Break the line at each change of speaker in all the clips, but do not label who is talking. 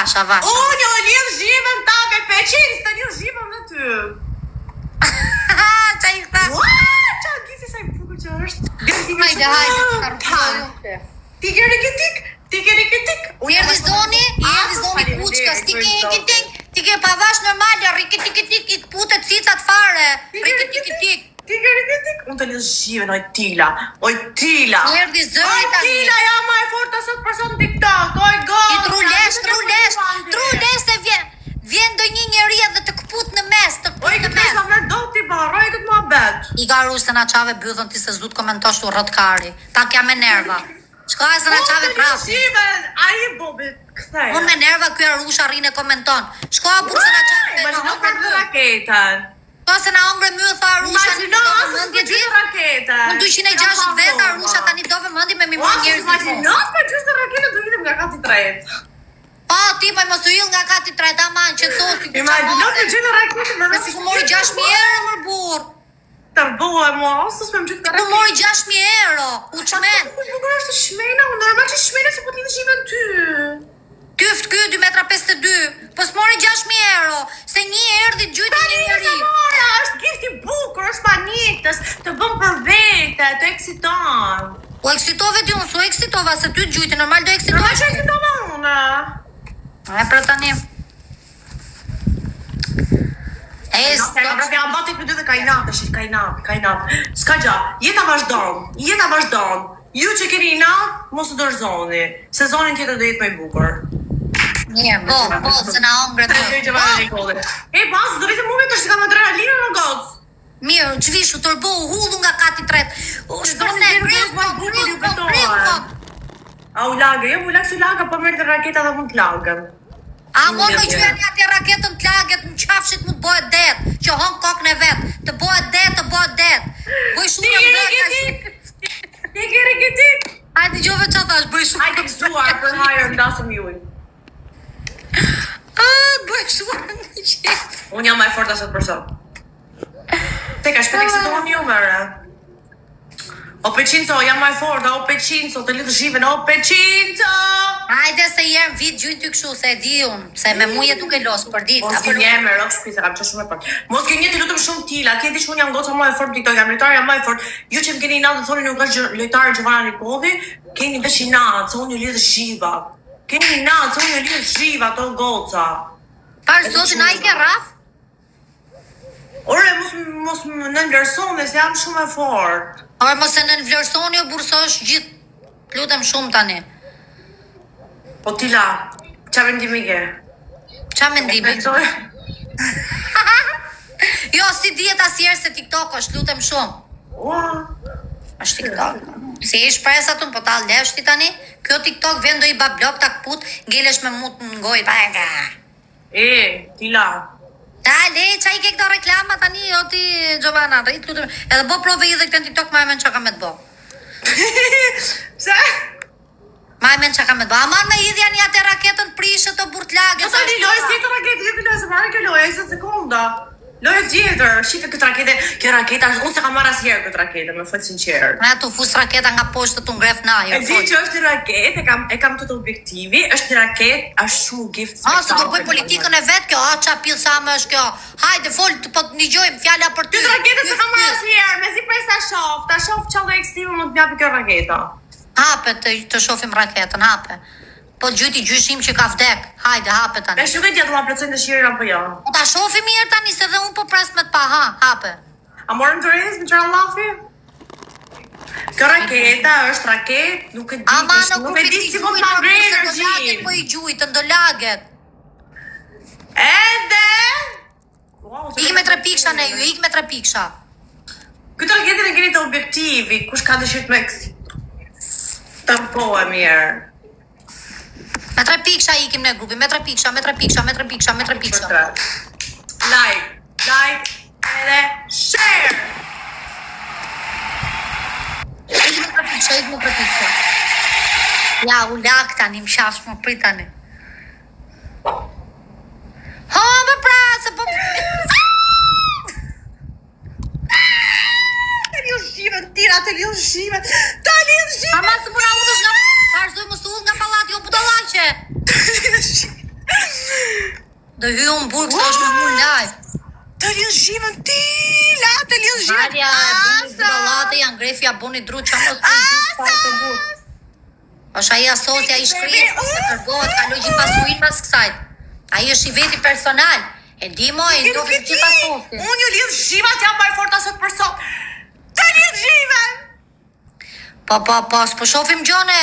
Avash.
Unë jo lidh zhivën take, peqin, të lidh zhivën me ty.
Qa i këta?
Qa gjisi sa i bukur që është.
Hajde.
Tik.
Erdhi zoni kuçkas, tike pavash normale, rikitik, i putet cicat fare. Rikitik.
Unë të lidh zhivën, oj Tila.
Erdhi zëri tani.
Tila, ja ma e forta sot për sot në TikTok, oj god.
I trullesh se vjen do një njeri dhe të këput në mes,
Oj, këtë pesma me do t'i baroj këtë mua bet.
I ka rusë se na qave bythën ti se s'du t'komentosh të rëtkari. Ta kja me nerva. Shkoj se na qave prapi.
A i bobi, këthej.
Unë me nerva kjo rusha rine komenton. Shkoj burë se na qave
Imagino për të raketën.
Shkoj se na ongre myë tha rusha një
Imagino
dove
asë
mëndje
për gjithë raketën.
Unë 260 veta rusha tani dove mëndi me mi më njerëz.
Imagino për gjithë raketën të vidim nga kati tretë.
Pa, ti pa mos u yll nga kati treta man, qetësosi.
Imagino për gjithë raketën.
Me si ku mori 6.000 euro mër burë.
Të bëhe mua, ose s'me më gjithë
Ti ku mori 6.000 euro, u qmen.
Bukur është shmena, unë normal që shmena se po t'lidhë shivën ty.
Kyft ky 2,52 m, po s'mori 6.000 euro, se një erdhi gjujti një njeri.
Është gifti bukur, është panitës, të bëm për vete, të eksiton.
U eksitove ti unë, su eksitova, se ty gjujti, normal do eksitova.
Normal që eksitova unë.
E pra tani.
Ja batik për dy dhe kajnat. Ska gja, jeta vazhdon. Ju që keni inat, mos të dorëzoni. Sezonin tjetër do jetë më i bukur.
Mirë, po, se na ongre të.
E pas, do vitë mume të shka më adrenalinë në gocë.
Mirë, qvishu, tërbo, hullu nga kati tret. Shprone, griko.
A u lagë, jo mu lagë su lagë, po mërë të raketa dhe mund të lagën.
A mund me gjyja një atje raketën të laget, në qafshit mu të bëhet det, që hon kokën e vetë, të bëhet det. Bëj shumë në mbërë.
Tik.
Hajde gjove që thash, bëj shumë.
Hajde kësuar për hajër në dasëm juj.
Bëj shumë në gjithë.
Unë jam ma e forta sot për sot. Te ka shpetik se të unë ju mërë. O Peqinco, jam ma e forta, o Peqinco, të lidhë zhiven, o Peqinco!
Hajde se jem vit gjujnë ty këshu, se e di unë, se me muje duke losë për ditë.
Mos ke me rëpë shpisa, kam që shumë e për. Mos ke një të lutëm shumë Tila, kjeti që unë jam goca ma e fort, TikTok, jam lojtarë, jam ma e fort. Ju që më keni natë dhe thoni nuk është lojtarë Gjovana Nikodhi, keni vesh i natë, se unë ju lidhë zhiva. Keni natë, se unë ju lidhë zhiva, to goca.
Parë zotin, a i ke raf?
Ore, mos më nënvlerësoni, se jam shumë e fort.
Ore, mos e nënvlerësoni o bursosh gjithë, lutem shumë tani.
Po Tila, qa mendimi ke?
Qa mendimi? Jo, si djetë asjerë se TikTok është, lutem shumë.
Ua.
Është TikTok. Si ish presa tun, po ta leshti tani, kjo TikTok vendo i bablok ta këput, ngelesh me mut në ngoj, baga.
Tila.
Ta le, qa i ke këto reklama tani, o ti Gjovana, rrit lutem. Edhe bo prove i dhe këtë në TikTok, ma e men qa ka me të bo.
Pse?
Ma e men qa ka me të bo. Aman me idhja një atë raketën prishët o burt lagë.
Jo tani lojë si të raketë, ju këlloj se marrë kjo lojë, e se sekunda. Lojë tjetër, shite këtë rakete, kjo raketa, unë se ka marrë asjerë këtë rakete, me fëtë sinqerë.
Na tu fus raketa nga poshtë të ngref na,
E di që është një raketë, e kam të objektivi, është një raketë, është shumë gift spektakl.
Se do bëj politikën e vetë kjo, qa pilë sa më është kjo. Hajde, fol, të po të një gjojmë fjalla për ty.
Këtë rakete se ka marrë asjerë, me zi prej ta shof qalë e ekstive më të bjapi kjo raketa.
Hape të shofim raketën, hape. Po gjyti gjyshim që ka vdek, hajde, hape tani.
E shumë e tjetë ma plëcojnë dëshirën apo jo?
Po ta shofi mirë tani, se dhe unë po pres me të pa, hape.
A morëm të rejës, më qëra lafi? Kjo raketa është raketë, nuk e di si mund të marrë energji.
Po i gjujtë, ndolaget.
Edhe?
Ik me 3 piksha ne ju, ik me 3 piksha.
Këtë raketin e keni të objektivi, kush ka dëshirë me kësi? Të po e mirë.
Me 3 piksha ikim në grupi, me 3 piksha.
Like, edhe share!
Ik me 3 piksha. Ja, u lak tani, më shafsh më prit tani. Ha, më pra, se po...
Të një zhimet, tira,
Ama se mura udhësh nga... Arzoj më së udhë nga palati, o budalaqe. hy unë burg, sa është me mu live.
Të lidh zhivën Tila, të lidh zhivën.
Marja e buni drolate, janë grefja buni dru që mos të të burg. është aji asosja i shkrijet, se përgohet, kaloj gjithë pasurin mas kësajt. Aji është i veti personal. E di mo, e ndohë gjithë asosja.
Unë ju lidh zhivat, jam më e forta sot për sot. Të lidh zhivën.
Po, s'po shofim gjone,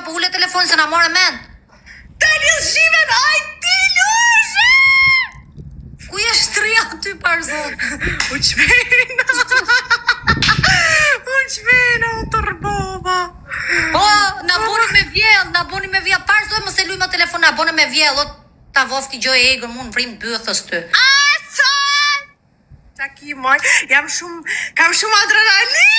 po ule telefon se na more mend.
Të lidh zhivën, aj ti lushe!
Ku je shtria aty par zot?
U qmena, u tërbova.
Po, na buni me vjell, par zot mos e luj më telefon, na bune me vjell, o ta vofti gjoj e egër, mu në vrim bëthës ty.
Ason! Qa ki moj, kam shumë adrenalin!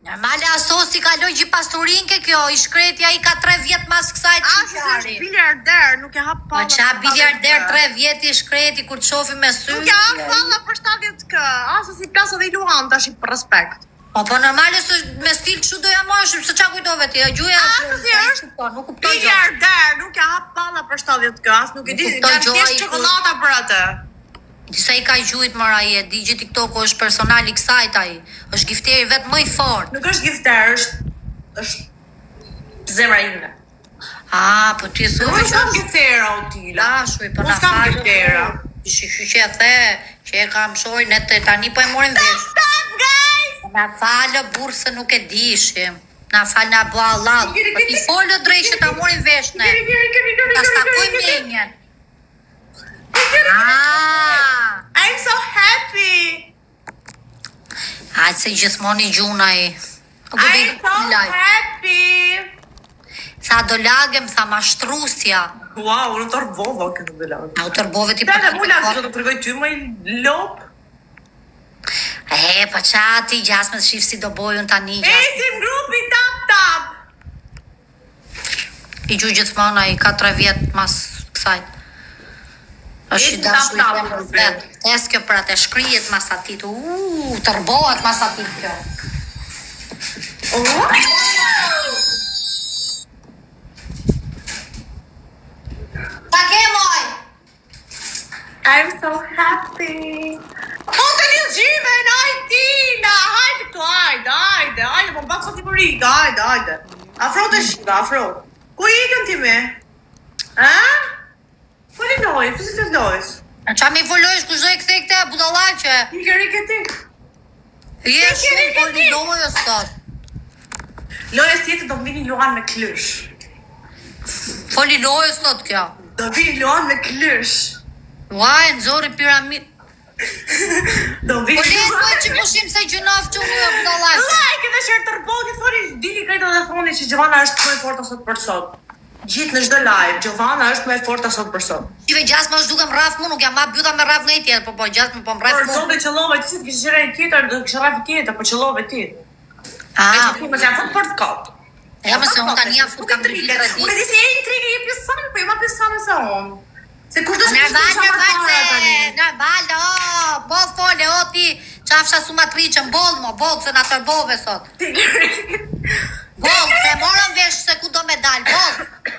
Normale asosi kaloj gjithë pasurin ke kjo, i shkretja i ka 3 vjet mas kësaj të
Ashtë është biljarder, nuk e hap
Po
palla.
qa biljarder 3 vjet i shkreti kur të shofi me sy.
Nuk e hap palla për 70k. Ashtë si plasa dhe i luan tash për respekt.
Po normale se me stil kështu doja marrësh, se qa kujtove ti, gjuja nuk kuptoj gjë.
Biljarder, nuk e hap palla për 70k. Ashtë nuk e di,
kuptoj
janë thjesht çokolata për atë.
Disa i ka gjujt mëra i e di gjithë TikTok është personal i kësajt ai. Është gifteri vetë më i fort.
Nuk është gifter, është zemra ime.
Po ti thuj
Nuk është giftera o tila.
Shuj, po na
Nuk s'kam
falë.
giftera.
Shy që e the, që e kam shoj, ne të tani po e morim vesh.
Stop, guys!
Na falë burë se nuk e dishim. Na falë na bo Allah. Po ti folë drejt që ta morim vesh ne. Ta stakoj menjen.
I'm so happy!
Hajtë se gjithmoni gjuna i.
I'm so happy!
Sa do lagem, tha mashtrusja.
Wow, unë tërbova këtë dhe lagë.
A u tërbove ti
Dhe
për
mu lagë, që të tërgoj ty më i lop.
Pa qa ti gjasme të shifë si do bojun tani.
Ecim grupi tap.
I gju gjithmona i ka 3 vjet mas kësajt. është i dashu i temër vetë. Tes kjo për atë shkrijet mas atit. Tërbohet mas atit kjo. Ta ke moj?
I'm so happy. Po të një zhimen, Tina, hajde këtu, hajde, po bak sa ti përit, hajde. Afro të shiva, afro. Ku i ikën ti me? Po një lojë, fësit të lojës.
Qa mi folojsh ku zhoj këthe këte budallaqe?
I këri këti.
Je shumë foli lojës sot.
Lojës tjetë do vini luan me klysh.
Foli lojës sot kjo.
Do vini luan me klysh.
Uaj, nëzori piramid.
Do vini
Po le që pushim se gjënaf që unë budallaqe.
Like edhe share tërboni, thoni, dili krejto dhe thoni që Gjovana është më e forta sot për sot. Gjithë në çdo live, Gjovana është më e forta sot për sot.
Qive gjasme është duke më raf mu, nuk jam ma byta me raf nga i tjetër, po gjasme po më raf
Por
mu.
sot e qëllove, ti si të kishë qëra i tjetër, do kishë rafi tjetër, po qëllove ti. Më se jam fut për të kot.
Ja më se unë tani ja fut kam të filtre di.
Unë e di si e intrigë i pjesane, po e ma pjesane se unë. Se kur të
Normal, po fole, o ti, qafsha sumatriqën, boll se na tërbove sot. Boll, se morën vesh se ku do me dal,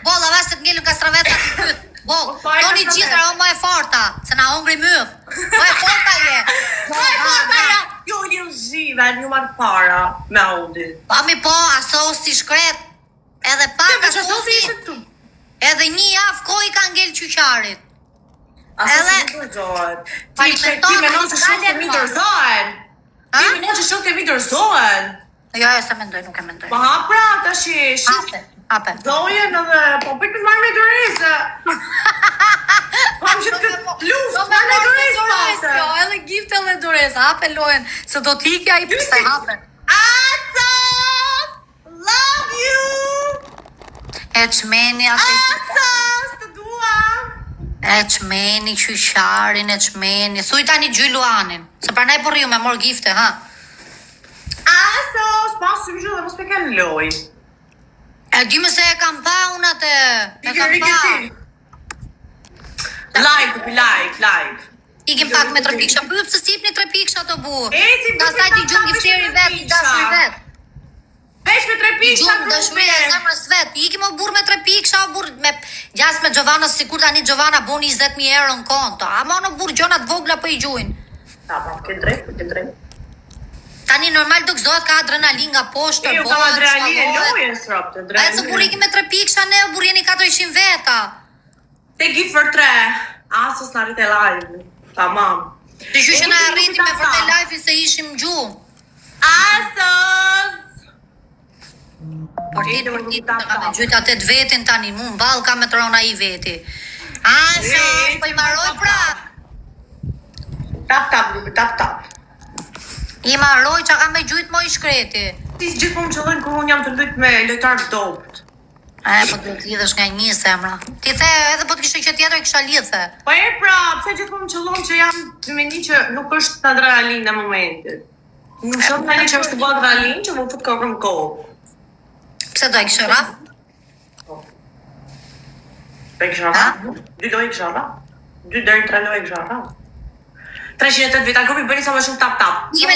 boll, ava se të ngellën kastraveta të pyt, boll, toni gjithra o më e forta, se na hongri myth, më e forta je.
Jo, një zhive, një marë para me Audi.
Pami po, asosi shkret, edhe pak asosi, edhe një javë koj ka ngell qyqarit.
Asosi nuk dorëzohet. Ti menon që shumë të mi dorëzohen. Ti menon që shumë të mi dorëzohen.
Jo, se mendoj, nuk e mendoj.
Po hapra, ta shi.
Ape.
Dojen edhe, po pëjtë marrë me dorëzë. Pam që të këtë luft, marrë me dorëzë pasë.
Jo, edhe gift edhe dorëzë, hape lojen, se do t'ikja i përse hape.
Asos! Love you!
E qmeni atë
Asos, të dua!
E qmeni qysharin, e qmeni. Thuj tani Gjyluanin, se për nej përriu me mor gifte, ha?
Asos, pasë që mishë dhe mos me kanë loj.
E di më se e kam pa unë atë, e kam pa.
Like.
Ikim pak me 3 piksha, për pëse sipni 3 piksha të burë.
Ecim,
Ka saj ti gjumë gifteri vetë, i dashur vetë.
Vesh me 3 piksha,
Gjumë dashuri e zemrës vetë, ikim o burë me 3 piksha burr me gjas me Giovanna, sikur tani Giovanna boni 20.000 euro në konto. Ama në burr gjona të vogla po I gjujnë.
Ta, po, ke drejt.
Tani normal do gëzohet ka adrenalin nga poshtë.
Jo, ka adrenalin e lojen srap të
Ai
drejt.
se burr iki me 3 piksha ne, burr jeni 400 veta.
Te gift për 3. Asës në arrit e live. Tamam.
Të gjyshë na arriti me vërtet live se ishim gjumë.
Asës!
Partit ka me gjyta 8 vetin tani, mu në balë ka me trona I veti. Asa, po I maroj pra.
Tap, grupi, tap.
I maroj që ka me gjyt mo I shkreti.
Ti gjithmonë qëllojnë kur unë jam të lyt me lojtarë dopt.
Po të lidhësh nga një semra. Ti the edhe po të kishte që tjetër I kisha lidhe.
Po pra, pse gjithmonë qëllon që jam me një që nuk është të adrenalin në momentit. Nuk shumë në një që është të bërë adrenalin që më fut kokën kohë.
Pse do e kishe raf?
Pe kisha raf? 2 lojë kisha raf? 2 deri 3 lojë kisha raf? 308 veta, grupi bëni sa më shumë tap.
Iki me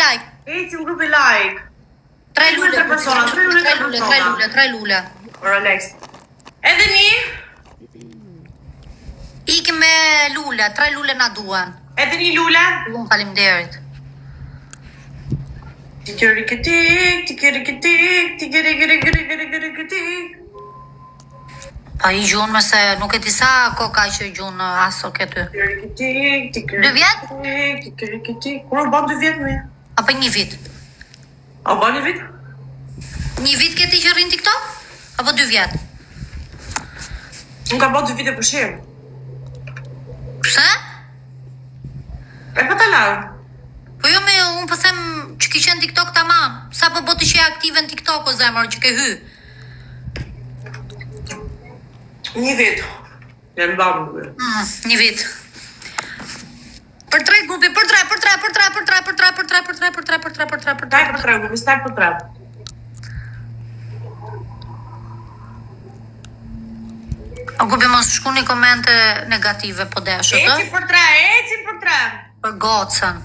like.
Ecim grupi like.
3 lule.
3 persona.
3 lule.
Relax. Edhe një?
Iki me lule, 3 lule na duan.
Edhe një lule?
Unë faleminderit. Pa I gjunë me se nuk e ti sa koka që gjunë aso këty. 2 vjet?
Kur u ban 2 vjet me?
Apo 1 vit?
A u ban 1 vit?
1 vit këti që rrin TikTok? Apo 2 vjet?
Unë ka ban 2 vite për shirë.
Pse?
E pa ta larë.
Po jo me unë po them që ki qenë TikTok tamam. Sa po boti që e aktive në TikTok o zemër që ke hy?
1 vit. Jam babu.
1 vit. Për 3 grupi, për 3.
Taj për 3, grupi, staj për 3.
O grupi mos shkuni komente negative po deshët,
Eci për 3.
Për gocën.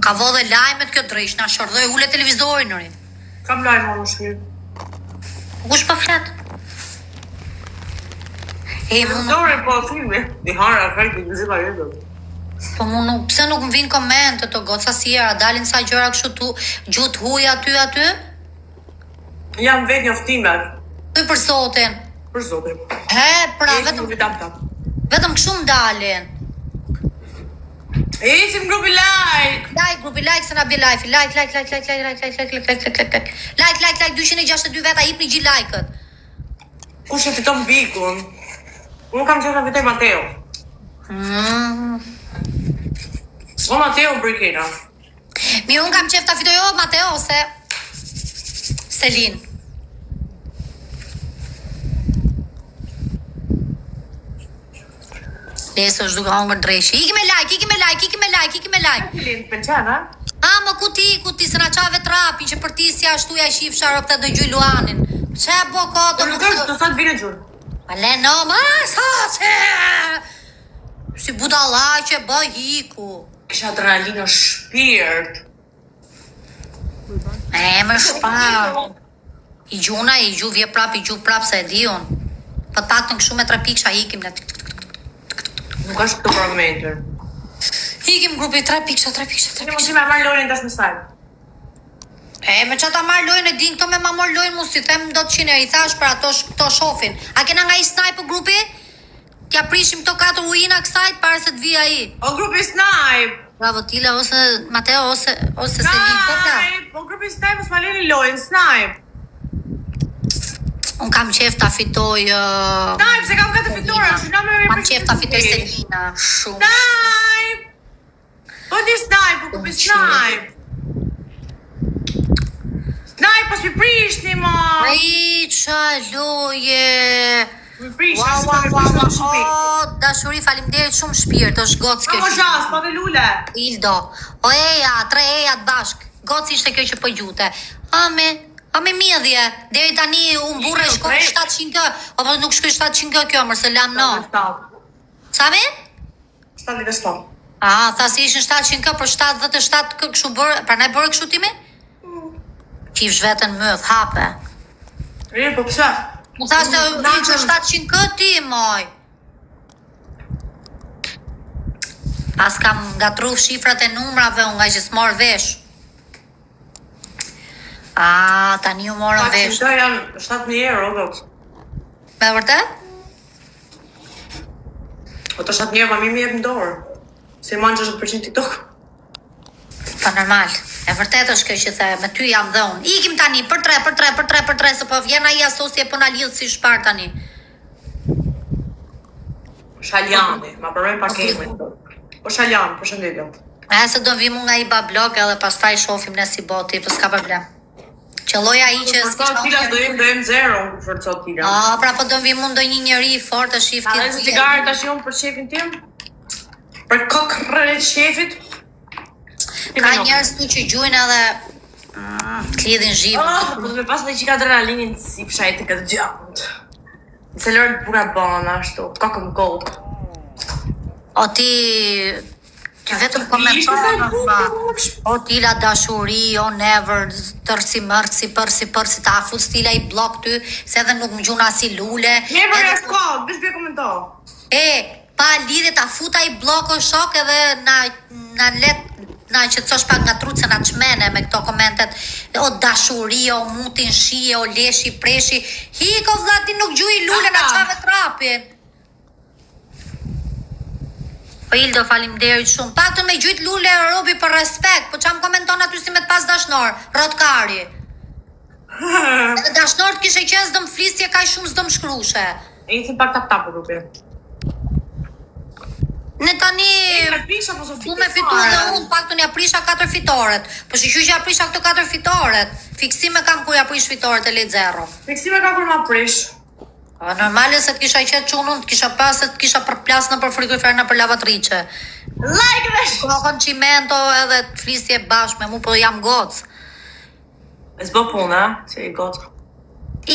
Ka vodhe lajmet kjo drish, na shordhoj ule televizorin nëri.
Kam lajmë më shkirë.
Kush po flet?
Dore po filmi. I hara, kajti, në zila jetë.
Po mu nuk, pse nuk më vinë komente të goca si era, dalin sa gjëra kështu tu, gjut huj aty?
Jam vetë njoftimet.
Ty për sotin.
Për zotin.
Pra,
Ecim grupi tap.
vetëm kështu më dalin.
Ecim grupi like.
Like, grupi like se na bje live. Like, 262 veta hipni gjithë like-ët.
Kush e fiton bikun? Unë kam qenë të fitoj Mateo. O Mateo Brikena.
Mi unë kam qef të fitoj o Mateo ose Selin. Lesë është duke hongër dreshi. Iki me like.
Selin, pënqen, ha?
Më kuti se na qave trapin që për ti si ashtu ja shif sharop të dëgjuj Luanin. Që po koto
Nuk është, do sa të vine gjurë.
Ale no, si budalla që bë hiku.
Kisha adrenalin o shpirt.
Më shpar. I gju vje prap se e di unë. Po taktën kështu me 3 piksha hikim në
Nuk është këtë parametër.
hikim grupi 3 piksha.
Ne mund me marrë lojnë tash me saj.
Me që ta marrë lojnë e din këto me ma morë lojnë mu si them do të qine I thash për ato këto shofin. A kena nga I snipe grupi? Tja prishim këto 4 ujina kësajt para se të vija I.
O grupi snipe.
Bravo Tila ose Mateo ose Selin Kota.
O grupi snipe mos ma leni lojnë, snipe.
Unë kam qef ta fitoj...
Snipe, se kam këtë fitore, që nga me
Kam qef ta fitoj Selina, shumë.
Snipe! Po di snipe, po grupi snipe. Snipe, pas mi prishni, ma!
Ai, qa loje...
Mi prishni,
dashuri, faleminderit shumë shpirt, është gocë kjo.
Amo zhas, pa dhe lule.
Ildo, o eja, 3 eja të bashk. Gocë ishte kjo që po gjute. Pa me mjedhje, deri tani unë burre shkoj 700 kë, apo nuk shkoj 700 kë kjo, mërë se lam no. Sa me?
77.
Tha se ishin 700 kë, për 77 kë këshu bërë, pra ne bërë këshu ti me? Qif shvetën mëth, hape.
Po pse?
Më tha se që 700 kë ti, moj. Pas kam ngatru shifrat e numrave, unë nga që s'morë vesh. Tani u morën vesh.
Këta janë 7.000 euro, dhët.
Me vërtet?
O të 7.000 euro, ma mi jep në dorë. Se manë 60% TikTok.
Pa normal. E vërtet është kjo që the, me ty jam dhe unë. Ikim tani, për tre, se po vjen ai asosje po na lidh si shpar tani.
Shaljani, ma përmej pakemin. Po Shaljani, për shëndetjo.
Se do vim nga i bablok edhe pastaj shofim në si boti, po s'ka problem. Qëlloja i që
s'ka tilas do jem zero në përcot tila.
Pra po do vim unë do një njëri fort të shif
ti. A dhe cigare të shion për shefin tim? Për kokërën e shefit?
Ka njerës tu që gjujnë edhe t'lidhin zhivë.
Po të me pas në qika adrenalinin si pshajt të këtë gjamët. Se lërë bura bana, ashtu, kokën gold.
O ti vetëm komentarë, o tila dashuri, o never, tërsi mërësi, përsi, ta fut stila i blok ty, se edhe nuk më gjuna si lule.
Never e s'ko, bish bje komentar.
Pa lidhe ta futa i blok o shok edhe na let, na që të cosh pak nga trutë se na qmene me këto komentet, o dashuri, o mutin shi, o leshi, preshi, hiko vlati nuk gjuj lule na qave trapin. Po Ildo, faleminderit shumë. Pak të me gjujt lule e robi për respekt, po qam komenton aty si me të pas dashnor, rotkari. Edhe dashnor të kishe qenë s'do më flisje, ka shumë s'do më shkrushe.
E i thim pak tap rupi.
Ne tani, ku me fitu dhe unë, pak të një aprisha 4 fitoret. Po shishu që aprisha këto 4 fitoret. Fiksime kam kur aprish fitoret e lejt zero.
Fiksime kam kur ma aprish.
Normale se të kisha qetë qunun, të kisha pas se të kisha përplas në për frigorifer në për lavatrice.
Like dhe shumë!
Kokon qimento edhe të flisje bashkë me mu, po jam gocë.
E s'bo punë, që i gocë.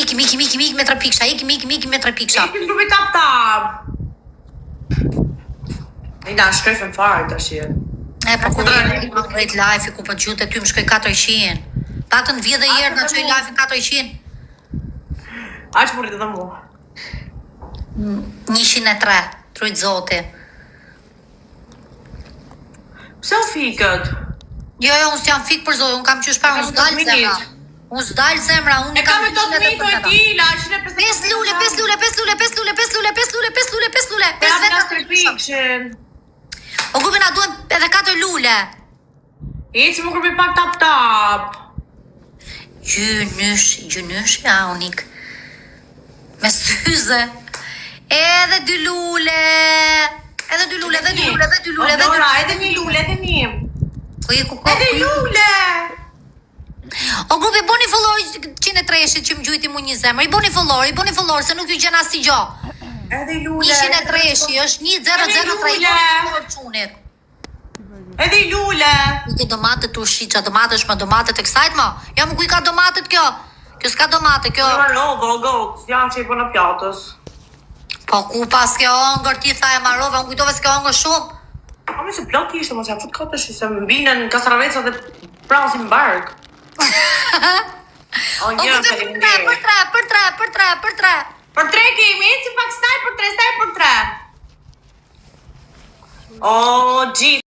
Ikim me 3 piksha, ikim me 3 piksha.
Ikim grupi tap. I da shkrefën farë të shirë.
Po kur e rejt live, ku për gjute ty më shkoj 400. Pak të në vje dhe jerë në qoj live 400.
A që përrit edhe mu?
103, trujt zoti.
Pse u fikët?
Jo, unë s'jam fik për zoti, unë kam qysh parë, unë s'dalë zemra. Unë s'dalë zemra, unë kam
150 e tila,
5 lule. 5
vetë.
O grupi na duhen edhe 4 lule.
I që më grupi pak tap.
Gjynysh, ja, unik. Me syze. Edhe 2 lule. Edhe 2 lule.
Dora, edhe një lule, edhe një. Edhe lule.
O grupi, boni follow 103 që më gjujti mu një zemër. I boni follow, se nuk ju gjena si gjo.
Edhe lule.
103 është 1003
Edhe lule.
Ike domatet të ushiqa, domatet shme domatet e kësajt ma. Ja më kuj ka domatet kjo. Kjo s'ka domate, kjo...
Ja që i bëna pjatës.
Po ku pas kjo ongër, ti tha e marove, unë kujtove s'ke ongër shumë.
A mi se plot ishte, mos ja fut katësh, se më binën kastraveca dhe prasin bark. O një faleminderit.
Për tre.
Për 3 kemi, si pak staj për 3. O, G,